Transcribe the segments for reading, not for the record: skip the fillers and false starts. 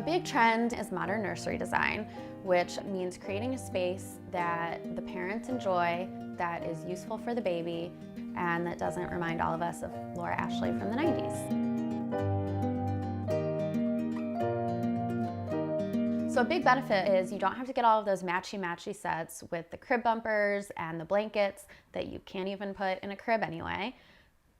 big trend is modern nursery design, which means creating a space that the parents enjoy, that is useful for the baby, and that doesn't remind all of us of Laura Ashley from the 90s. So a big benefit is you don't have to get all of those matchy-matchy sets with the crib bumpers and the blankets that you can't even put in a crib anyway.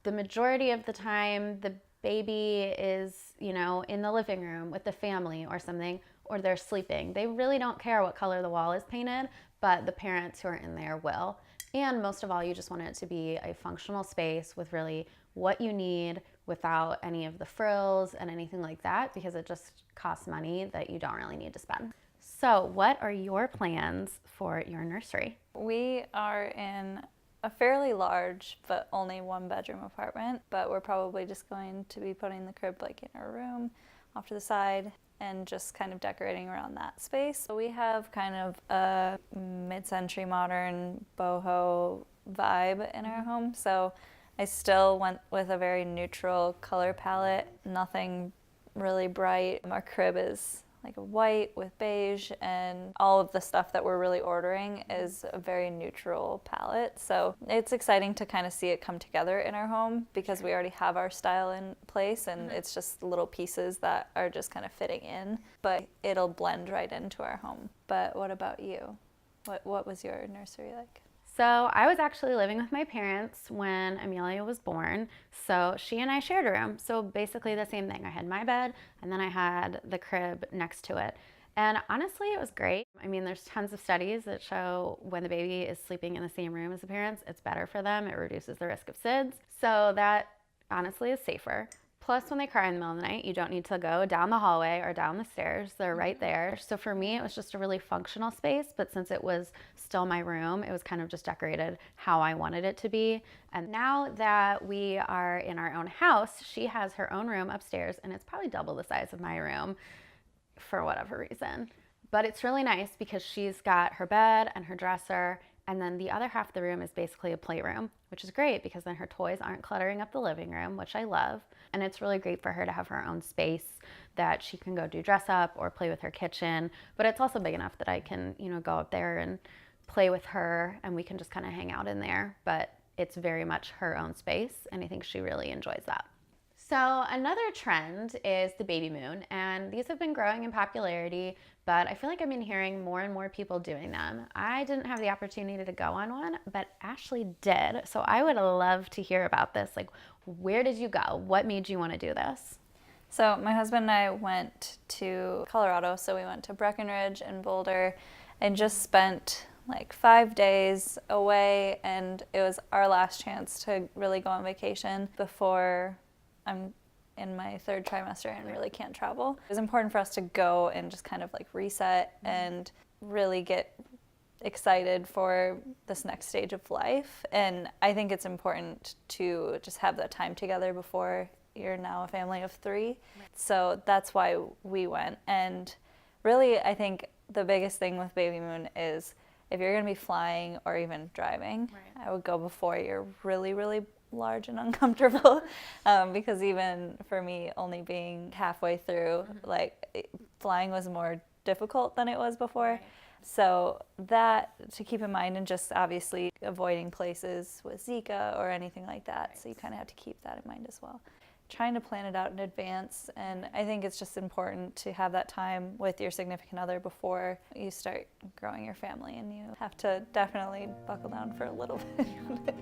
The majority of the time, the baby is, in the living room with the family or something, or they're sleeping. They really don't care what color the wall is painted, but the parents who are in there will. And most of all, you just want it to be a functional space with really what you need without any of the frills and anything like that, because it just costs money that you don't really need to spend. So what are your plans for your nursery? We are in a fairly large but only 1-bedroom apartment, but we're probably just going to be putting the crib in our room off to the side and just kind of decorating around that space. So we have kind of a mid-century modern boho vibe in our home, so I still went with a very neutral color palette, nothing really bright. Our crib is a white with beige, and all of the stuff that we're really ordering is a very neutral palette. So it's exciting to kind of see it come together in our home because we already have our style in place, and it's just little pieces that are just kind of fitting in, but it'll blend right into our home. But what about you? What was your nursery like? So I was actually living with my parents when Amelia was born, so she and I shared a room. So basically the same thing. I had my bed, and then I had the crib next to it. And honestly, it was great. I mean, there's tons of studies that show when the baby is sleeping in the same room as the parents, it's better for them. It reduces the risk of SIDS. So that honestly is safer. Plus, when they cry in the middle of the night, you don't need to go down the hallway or down the stairs. They're right there. So for me, it was just a really functional space, but since it was still my room, it was kind of just decorated how I wanted it to be. And now that we are in our own house, she has her own room upstairs, and it's probably double the size of my room for whatever reason. But it's really nice because she's got her bed and her dresser, and then the other half of the room is basically a playroom, which is great because then her toys aren't cluttering up the living room, which I love. And it's really great for her to have her own space that she can go do dress up or play with her kitchen. But it's also big enough that I can, go up there and play with her, and we can just kind of hang out in there. But it's very much her own space, and I think she really enjoys that. So another trend is the Babymoon, and these have been growing in popularity, but I feel like I've been hearing more and more people doing them. I didn't have the opportunity to go on one, but Ashley did. So I would love to hear about this. Where did you go? What made you want to do this? So my husband and I went to Colorado, so we went to Breckenridge and Boulder and just spent 5 days away, and it was our last chance to really go on vacation before I'm in my 3rd trimester and really can't travel. It was important for us to go and just kind of reset and really get excited for this next stage of life. And I think it's important to just have that time together before you're now a family of 3. Right. So that's why we went. And really, I think the biggest thing with Babymoon is if you're going to be flying or even driving, right, I would go before you're really, really large and uncomfortable, because even for me, only being halfway through, flying was more difficult than it was before. Right. So that to keep in mind, and just obviously avoiding places with Zika or anything like that. Right. So you kind of have to keep that in mind as well. Trying to plan it out in advance, and I think it's just important to have that time with your significant other before you start growing your family, and you have to definitely buckle down for a little bit.